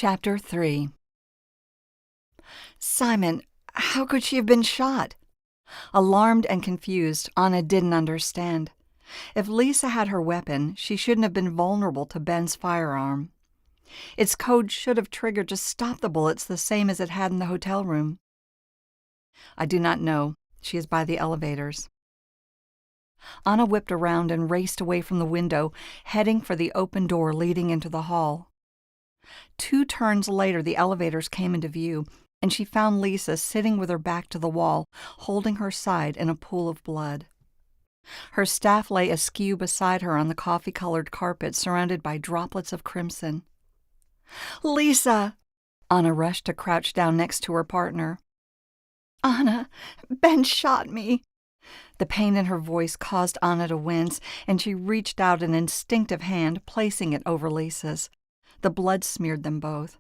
Chapter 3. Simon, how could she have been shot? Alarmed and confused, Anna didn't understand. If Lisa had her weapon, she shouldn't have been vulnerable to Ben's firearm. Its code should have triggered to stop the bullets the same as it had in the hotel room. I do not know. She is by the elevators. Anna whipped around and raced away from the window, heading for the open door leading into the hall. 2 turns later, the elevators came into view, and she found Lisa sitting with her back to the wall, holding her side in a pool of blood. Her staff lay askew beside her on the coffee-colored carpet, surrounded by droplets of crimson. "Lisa!" Anna rushed to crouch down next to her partner. "Anna, Ben shot me." The pain in her voice caused Anna to wince, and she reached out an instinctive hand, placing it over Lisa's. The blood smeared them both.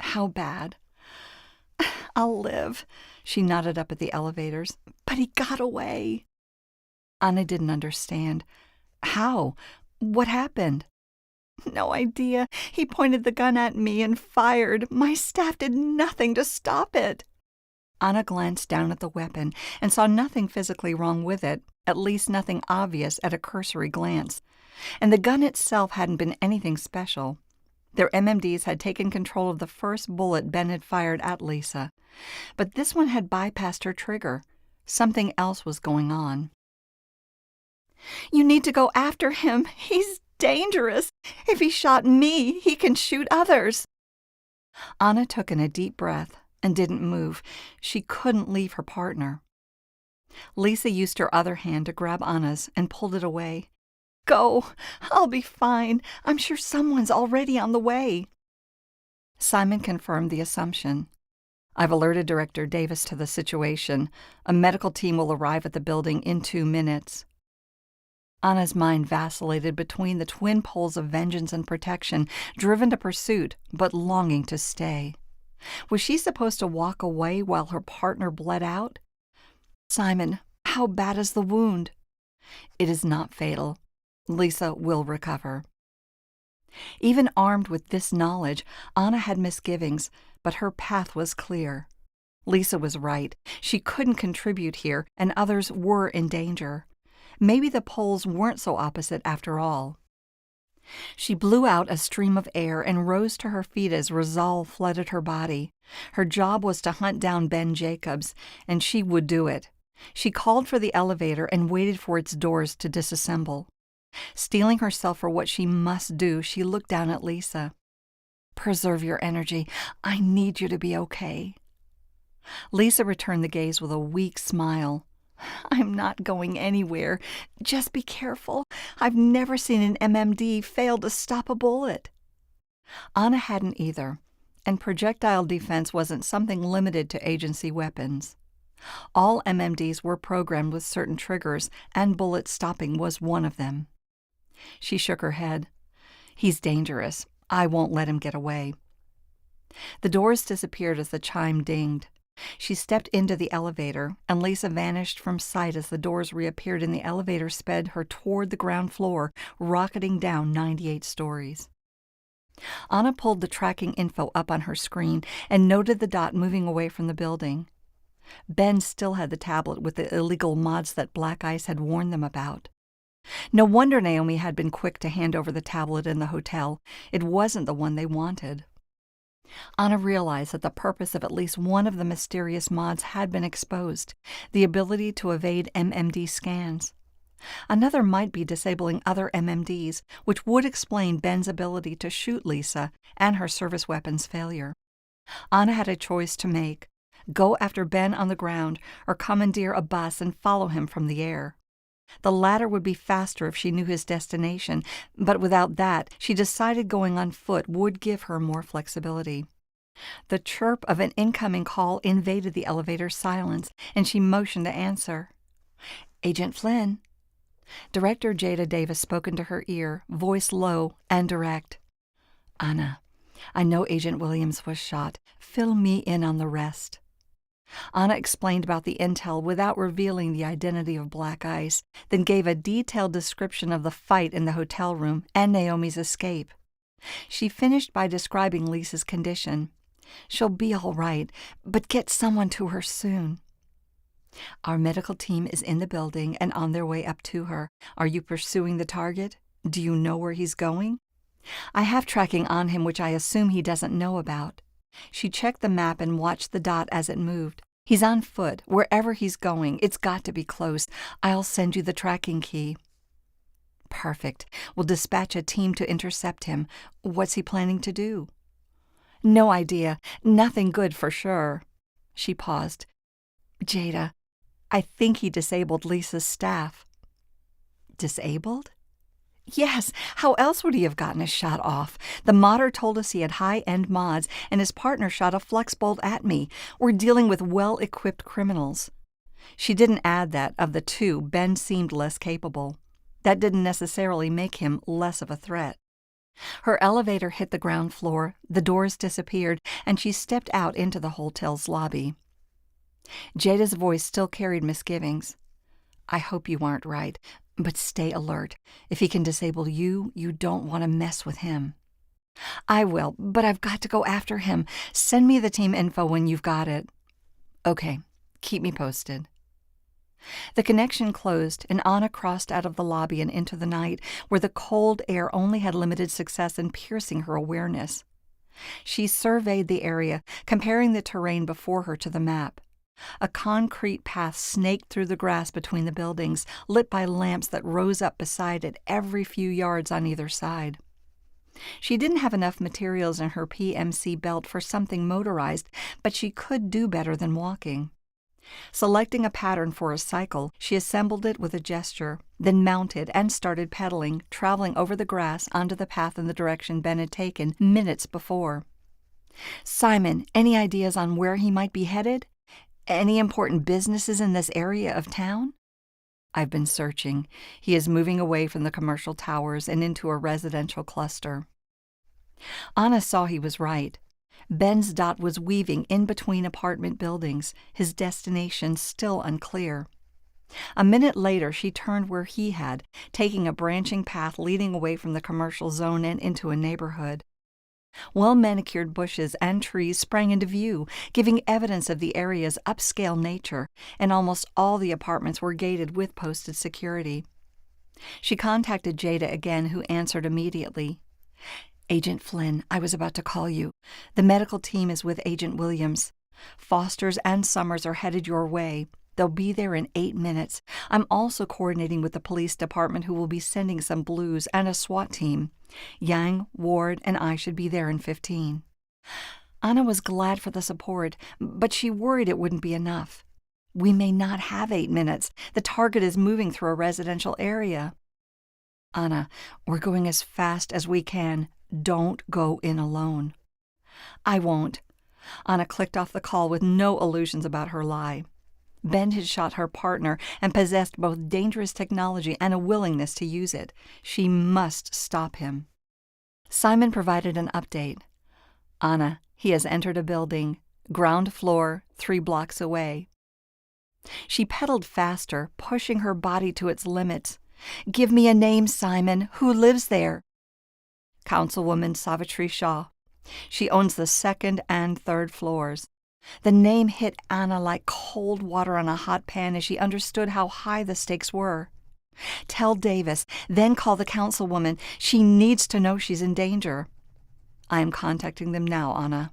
"How bad?" "I'll live," she nodded up at the elevators. "But he got away." Anna didn't understand. How? What happened? "No idea. He pointed the gun at me and fired. My staff did nothing to stop it." Anna glanced down at the weapon and saw nothing physically wrong with it, at least nothing obvious at a cursory glance. And the gun itself hadn't been anything special. Their MMDs had taken control of the first bullet Ben had fired at Lisa. But this one had bypassed her trigger. Something else was going on. "You need to go after him. He's dangerous. If he shot me, he can shoot others." Anna took in a deep breath and didn't move. She couldn't leave her partner. Lisa used her other hand to grab Anna's and pulled it away. "Go. I'll be fine. I'm sure someone's already on the way." Simon confirmed the assumption. "I've alerted Director Davis to the situation. A medical team will arrive at the building in 2 minutes. Anna's mind vacillated between the twin poles of vengeance and protection, driven to pursuit, but longing to stay. Was she supposed to walk away while her partner bled out? "Simon, how bad is the wound?" "It is not fatal. Lisa will recover." Even armed with this knowledge, Anna had misgivings, but her path was clear. Lisa was right. She couldn't contribute here, and others were in danger. Maybe the poles weren't so opposite after all. She blew out a stream of air and rose to her feet as resolve flooded her body. Her job was to hunt down Ben Jacobs, and she would do it. She called for the elevator and waited for its doors to disassemble. Steeling herself for what she must do, she looked down at Lisa. "Preserve your energy. I need you to be okay." Lisa returned the gaze with a weak smile. "I'm not going anywhere. Just be careful. I've never seen an MMD fail to stop a bullet." Anna hadn't either, and projectile defense wasn't something limited to agency weapons. All MMDs were programmed with certain triggers, and bullet stopping was one of them. She shook her head. "He's dangerous. I won't let him get away." The doors disappeared as the chime dinged. She stepped into the elevator, and Lisa vanished from sight as the doors reappeared and the elevator sped her toward the ground floor, rocketing down 98 stories. Anna pulled the tracking info up on her screen and noted the dot moving away from the building. Ben still had the tablet with the illegal mods that Black Ice had warned them about. No wonder Naomi had been quick to hand over the tablet in the hotel. It wasn't the one they wanted. Anna realized that the purpose of at least one of the mysterious mods had been exposed, the ability to evade MMD scans. Another might be disabling other MMDs, which would explain Ben's ability to shoot Lisa and her service weapon's failure. Anna had a choice to make: go after Ben on the ground or commandeer a bus and follow him from the air. The latter would be faster if she knew his destination, but without that, she decided going on foot would give her more flexibility. The chirp of an incoming call invaded the elevator's silence, and she motioned to answer. "Agent Flynn." Director Jada Davis spoke into her ear, voice low and direct. "Anna, I know Agent Williams was shot. Fill me in on the rest." Anna explained about the intel without revealing the identity of Black Ice, then gave a detailed description of the fight in the hotel room and Naomi's escape. She finished by describing Lisa's condition. She'll be all right, but get someone to her soon. Our medical team is in the building and on their way up to her. Are you pursuing the target? Do you know where he's going? I have tracking on him, which I assume he doesn't know about. She checked the map and watched the dot as it moved. He's on foot. Wherever he's going, it's got to be close. I'll send you the tracking key. Perfect. We'll dispatch a team to intercept him. What's he planning to do? No idea. Nothing good for sure. She paused. Jada, I think he disabled Lisa's staff. Disabled? Yes, how else would he have gotten a shot off? The modder told us he had high-end mods, and his partner shot a flux bolt at me. We're dealing with well-equipped criminals. She didn't add that, of the two, Ben seemed less capable. That didn't necessarily make him less of a threat. Her elevator hit the ground floor, the doors disappeared, and she stepped out into the hotel's lobby. Jada's voice still carried misgivings. I hope you aren't right, but stay alert. If he can disable you, you don't want to mess with him. I will, but I've got to go after him. Send me the team info when you've got it. Okay, keep me posted. The connection closed, and Anna crossed out of the lobby and into the night, where the cold air only had limited success in piercing her awareness. She surveyed the area, comparing the terrain before her to the map. A concrete path snaked through the grass between the buildings, lit by lamps that rose up beside it every few yards on either side. She didn't have enough materials in her PMC belt for something motorized, but she could do better than walking. Selecting a pattern for a cycle, she assembled it with a gesture, then mounted and started pedaling, traveling over the grass onto the path in the direction Ben had taken minutes before. Simon, any ideas on where he might be headed? Any important businesses in this area of town? I've been searching. He is moving away from the commercial towers and into a residential cluster. Anna saw he was right. Ben's dot was weaving in between apartment buildings, his destination still unclear. A minute later, she turned where he had, taking a branching path leading away from the commercial zone and into a neighborhood. Well-manicured bushes and trees sprang into view, giving evidence of the area's upscale nature, and almost all the apartments were gated with posted security. She contacted Jada again, who answered immediately. Agent Flynn, I was about to call you. The medical team is with Agent Williams. Fosters and Summers are headed your way. They'll be there in 8 minutes. I'm also coordinating with the police department, who will be sending some blues and a SWAT team. Yang, Ward, and I should be there in 15. Anna was glad for the support, but she worried it wouldn't be enough. We may not have 8 minutes. The target is moving through a residential area. Anna, we're going as fast as we can. Don't go in alone. I won't. Anna clicked off the call with no illusions about her lie. Ben had shot her partner and possessed both dangerous technology and a willingness to use it. She must stop him. Simon provided an update. Anna, he has entered a building. Ground floor, 3 blocks away. She pedaled faster, pushing her body to its limits. Give me a name, Simon. Who lives there? Councilwoman Savitri Shaw. She owns the 2nd and 3rd floors. The name hit Anna like cold water on a hot pan as she understood how high the stakes were. Tell Davis, then call the councilwoman. She needs to know she's in danger. I am contacting them now, Anna.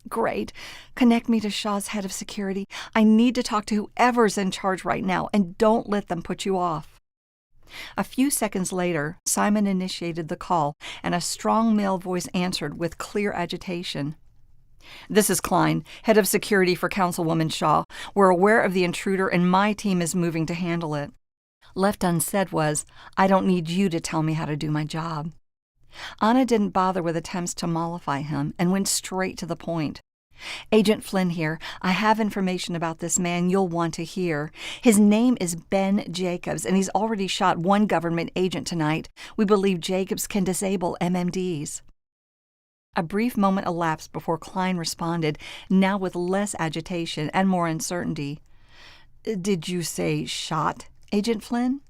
Great. Connect me to Shaw's head of security. I need to talk to whoever's in charge right now, and don't let them put you off. A few seconds later, Simon initiated the call, and a strong male voice answered with clear agitation. This is Klein, head of security for Councilwoman Shaw. We're aware of the intruder, and my team is moving to handle it. Left unsaid was, I don't need you to tell me how to do my job. Anna didn't bother with attempts to mollify him and went straight to the point. Agent Flynn here. I have information about this man you'll want to hear. His name is Ben Jacobs, and he's already shot 1 government agent tonight. We believe Jacobs can disable MMDs. A brief moment elapsed before Klein responded, now with less agitation and more uncertainty. Did you say shot, Agent Flynn?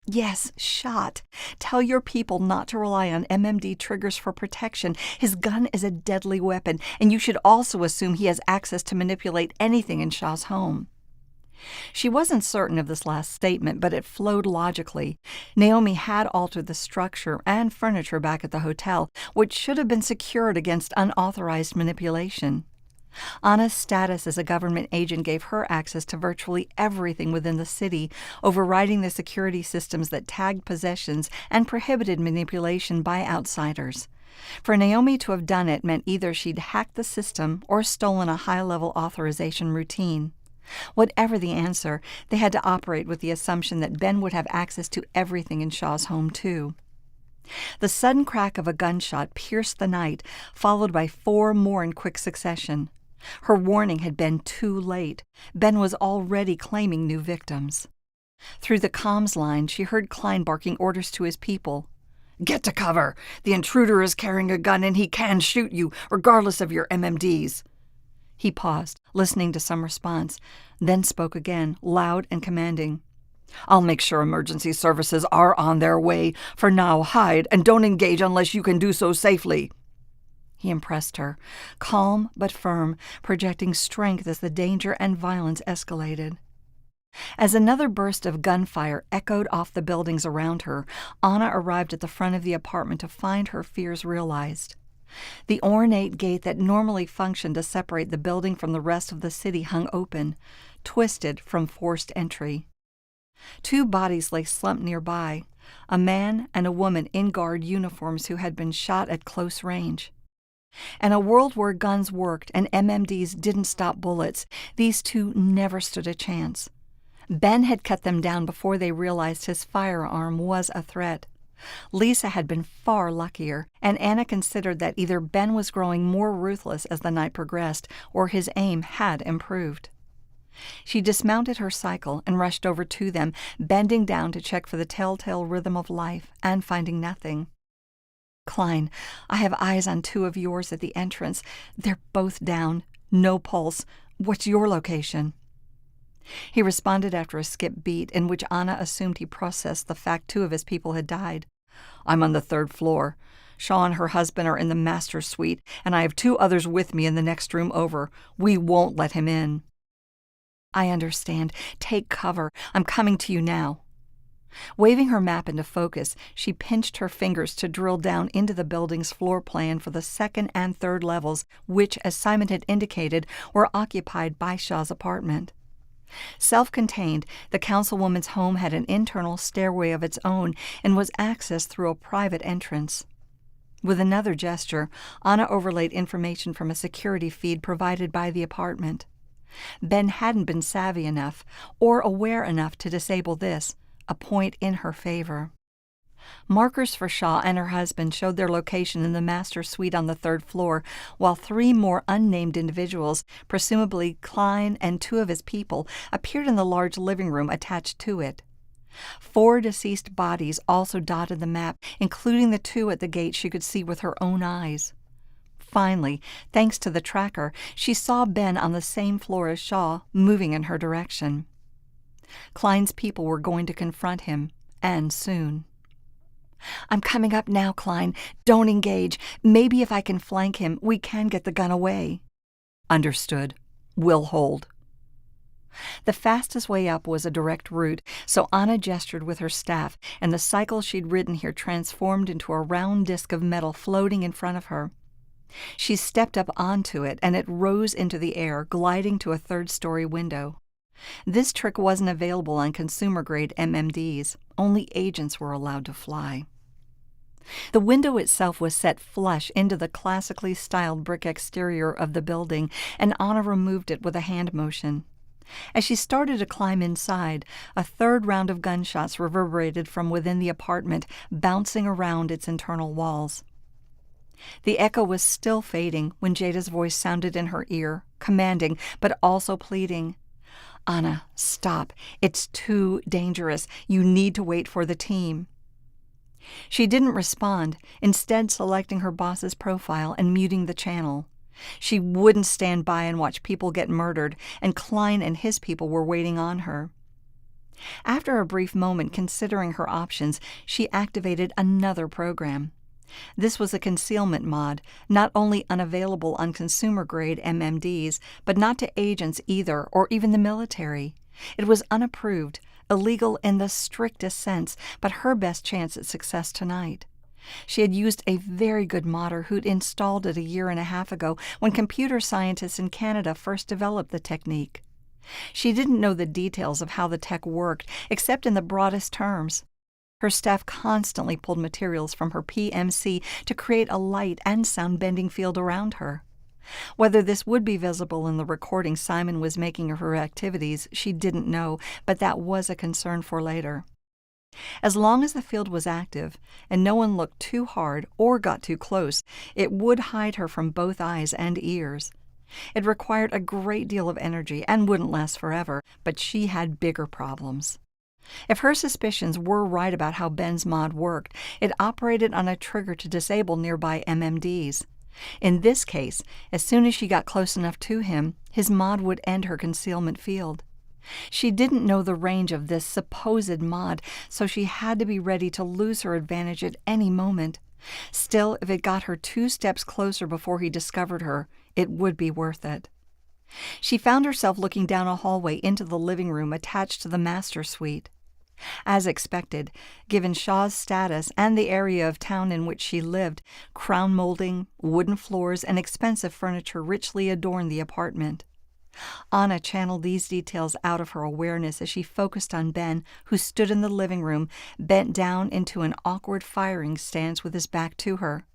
Yes, shot. Tell your people not to rely on MMD triggers for protection. His gun is a deadly weapon, and you should also assume he has access to manipulate anything in Shaw's home. She wasn't certain of this last statement, but it flowed logically. Naomi had altered the structure and furniture back at the hotel, which should have been secured against unauthorized manipulation. Anna's status as a government agent gave her access to virtually everything within the city, overriding the security systems that tagged possessions and prohibited manipulation by outsiders. For Naomi to have done it meant either she'd hacked the system or stolen a high-level authorization routine. Whatever the answer, they had to operate with the assumption that Ben would have access to everything in Shaw's home, too. The sudden crack of a gunshot pierced the night, followed by 4 more in quick succession. Her warning had been too late. Ben was already claiming new victims. Through the comms line, she heard Klein barking orders to his people. "Get to cover! The intruder is carrying a gun and he can shoot you, regardless of your MMDs." He paused, listening to some response, then spoke again, loud and commanding. "I'll make sure emergency services are on their way. For now, hide and don't engage unless you can do so safely." He impressed her, calm but firm, projecting strength as the danger and violence escalated. As another burst of gunfire echoed off the buildings around her, Anna arrived at the front of the apartment to find her fears realized. The ornate gate that normally functioned to separate the building from the rest of the city hung open, twisted from forced entry. 2 bodies lay slumped nearby, a man and a woman in guard uniforms who had been shot at close range. In a world where guns worked and MMDs didn't stop bullets, these 2 never stood a chance. Ben had cut them down before they realized his firearm was a threat. Lisa had been far luckier, and Anna considered that either Ben was growing more ruthless as the night progressed, or his aim had improved. She dismounted her cycle and rushed over to them, bending down to check for the telltale rhythm of life, and finding nothing. "Klein, I have eyes on 2 of yours at the entrance. They're both down. No pulse. What's your location?" He responded after a skip beat, in which Anna assumed he processed the fact 2 of his people had died. "I'm on the 3rd floor. Shaw and her husband are in the master's suite, and I have 2 others with me in the next room over. We won't let him in." "I understand. Take cover. I'm coming to you now." Waving her map into focus, she pinched her fingers to drill down into the building's floor plan for the 2nd and 3rd levels, which, as Simon had indicated, were occupied by Shaw's apartment. Self-contained, the councilwoman's home had an internal stairway of its own and was accessed through a private entrance. With another gesture, Anna overlaid information from a security feed provided by the apartment. Ben hadn't been savvy enough or aware enough to disable this, a point in her favor. Markers for Shaw and her husband showed their location in the master suite on the 3rd floor, while 3 more unnamed individuals, presumably Klein and 2 of his people, appeared in the large living room attached to it. 4 deceased bodies also dotted the map, including the 2 at the gate she could see with her own eyes. Finally, thanks to the tracker, she saw Ben on the same floor as Shaw, moving in her direction. Klein's people were going to confront him, and soon. "I'm coming up now, Klein. Don't engage. Maybe if I can flank him, we can get the gun away." "Understood. We'll hold." The fastest way up was a direct route, so Anna gestured with her staff, and the cycle she'd ridden here transformed into a round disc of metal floating in front of her. She stepped up onto it, and it rose into the air, gliding to a 3rd-story window. This trick wasn't available on consumer-grade MMDs. Only agents were allowed to fly. The window itself was set flush into the classically styled brick exterior of the building, and Anna removed it with a hand motion. As she started to climb inside, a 3rd round of gunshots reverberated from within the apartment, bouncing around its internal walls. The echo was still fading when Jada's voice sounded in her ear, commanding, but also pleading. "Anna, stop. It's too dangerous. You need to wait for the team." She didn't respond, instead selecting her boss's profile and muting the channel. She wouldn't stand by and watch people get murdered, and Klein and his people were waiting on her. After a brief moment considering her options, she activated another program. This was a concealment mod, not only unavailable on consumer-grade MMDs, but not to agents either, or even the military. It was unapproved, illegal in the strictest sense, but her best chance at success tonight. She had used a very good modder who'd installed it a year and a half ago when computer scientists in Canada first developed the technique. She didn't know the details of how the tech worked, except in the broadest terms. Her staff constantly pulled materials from her PMC to create a light and sound bending field around her. Whether this would be visible in the recording Simon was making of her activities, she didn't know, but that was a concern for later. As long as the field was active, and no one looked too hard or got too close, it would hide her from both eyes and ears. It required a great deal of energy and wouldn't last forever, but she had bigger problems. If her suspicions were right about how Ben's mod worked, it operated on a trigger to disable nearby MMDs. In this case, as soon as she got close enough to him, his mod would end her concealment field. She didn't know the range of this supposed mod, so she had to be ready to lose her advantage at any moment. Still, if it got her 2 steps closer before he discovered her, it would be worth it. She found herself looking down a hallway into the living room attached to the master suite. As expected, given Shaw's status and the area of town in which she lived, crown molding, wooden floors, and expensive furniture richly adorned the apartment. Anna channeled these details out of her awareness as she focused on Ben, who stood in the living room, bent down into an awkward firing stance with his back to her.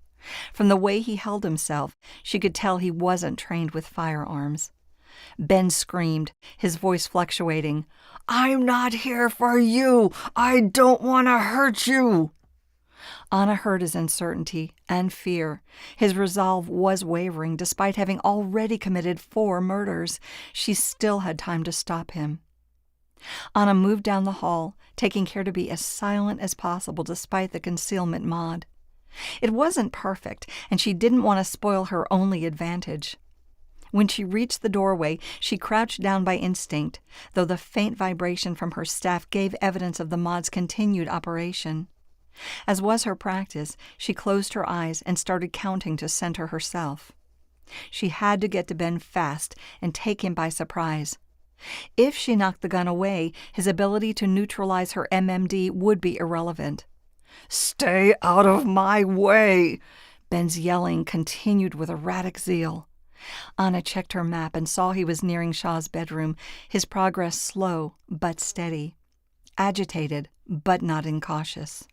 From the way he held himself, she could tell he wasn't trained with firearms. Ben screamed, his voice fluctuating. "I'm not here for you! I don't want to hurt you!" Anna heard his uncertainty and fear. His resolve was wavering despite having already committed 4 murders. She still had time to stop him. Anna moved down the hall, taking care to be as silent as possible despite the concealment mod. It wasn't perfect, and she didn't want to spoil her only advantage. When she reached the doorway, she crouched down by instinct, though the faint vibration from her staff gave evidence of the mod's continued operation. As was her practice, she closed her eyes and started counting to center herself. She had to get to Ben fast and take him by surprise. If she knocked the gun away, his ability to neutralize her MMD would be irrelevant. "Stay out of my way!" Ben's yelling continued with erratic zeal. Anna checked her map and saw he was nearing Shaw's bedroom, his progress slow but steady, agitated but not incautious.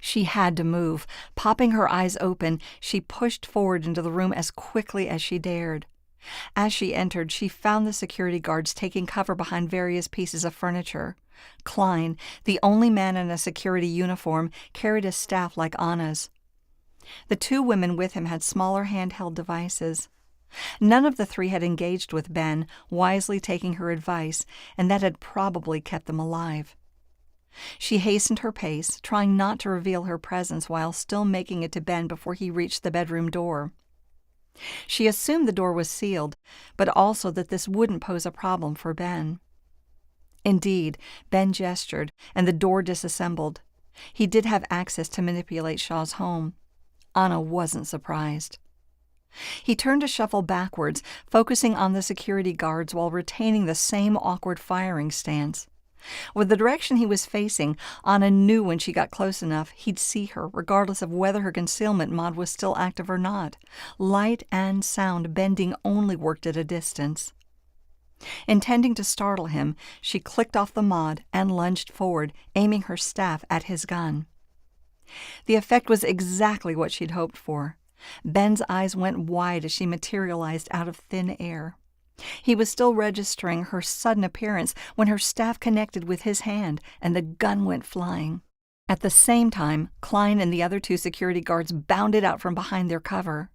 She had to move. Popping her eyes open, she pushed forward into the room as quickly as she dared. As she entered, she found the security guards taking cover behind various pieces of furniture. Klein, the only man in a security uniform, carried a staff like Anna's. The 2 women with him had smaller handheld devices. None of the 3 had engaged with Ben, wisely taking her advice, and that had probably kept them alive. She hastened her pace, trying not to reveal her presence while still making it to Ben before he reached the bedroom door. She assumed the door was sealed, but also that this wouldn't pose a problem for Ben. Indeed, Ben gestured, and the door disassembled. He did have access to manipulate Shaw's home. Anna wasn't surprised. He turned to shuffle backwards, focusing on the security guards while retaining the same awkward firing stance. With the direction he was facing, Anna knew when she got close enough he'd see her, regardless of whether her concealment mod was still active or not. Light and sound bending only worked at a distance. Intending to startle him, she clicked off the mod and lunged forward, aiming her staff at his gun. The effect was exactly what she'd hoped for. Ben's eyes went wide as she materialized out of thin air. He was still registering her sudden appearance when her staff connected with his hand and the gun went flying. At the same time, Klein and the other 2 security guards bounded out from behind their cover.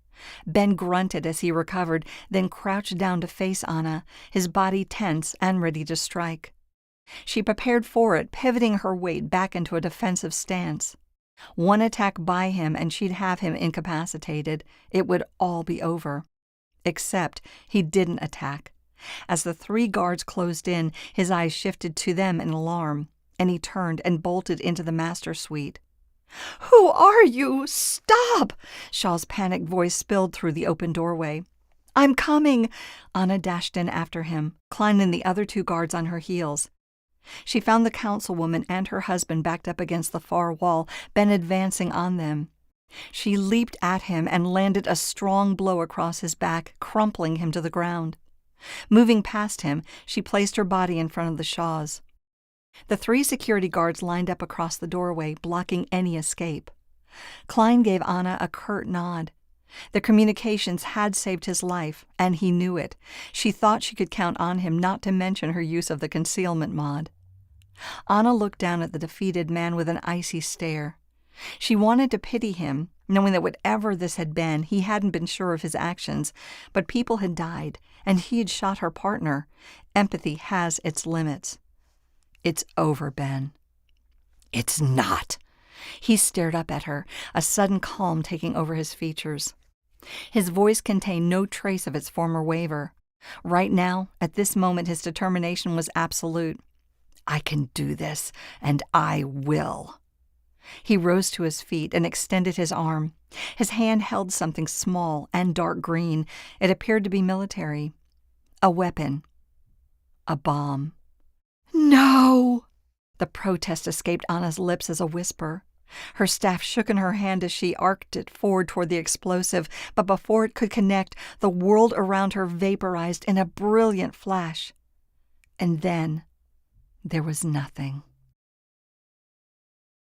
Ben grunted as he recovered, then crouched down to face Anna, his body tense and ready to strike. She prepared for it, pivoting her weight back into a defensive stance. One attack by him and she'd have him incapacitated. It would all be over. Except he didn't attack. As the 3 guards closed in, his eyes shifted to them in alarm, and he turned and bolted into the master suite. "Who are you? Stop!" Shaw's panicked voice spilled through the open doorway. "I'm coming!" Anna dashed in after him, climbing the other 2 guards on her heels. She found the councilwoman and her husband backed up against the far wall, Ben advancing on them. She leaped at him and landed a strong blow across his back, crumpling him to the ground. Moving past him, she placed her body in front of the Shaws. The 3 security guards lined up across the doorway, blocking any escape. Klein gave Anna a curt nod. The communications had saved his life, and he knew it. She thought she could count on him, not to mention her use of the concealment mod. Anna looked down at the defeated man with an icy stare. She wanted to pity him, knowing that whatever this had been, he hadn't been sure of his actions, but people had died, and he had shot her partner. Empathy has its limits. "It's over, Ben." "It's not." He stared up at her, a sudden calm taking over his features. His voice contained no trace of its former waver. Right now, at this moment, his determination was absolute. "I can do this, and I will." He rose to his feet and extended his arm. His hand held something small and dark green. It appeared to be military. A weapon. A bomb. "No!" The protest escaped Anna's lips as a whisper. Her staff shook in her hand as she arced it forward toward the explosive, but before it could connect, the world around her vaporized in a brilliant flash. And then there was nothing.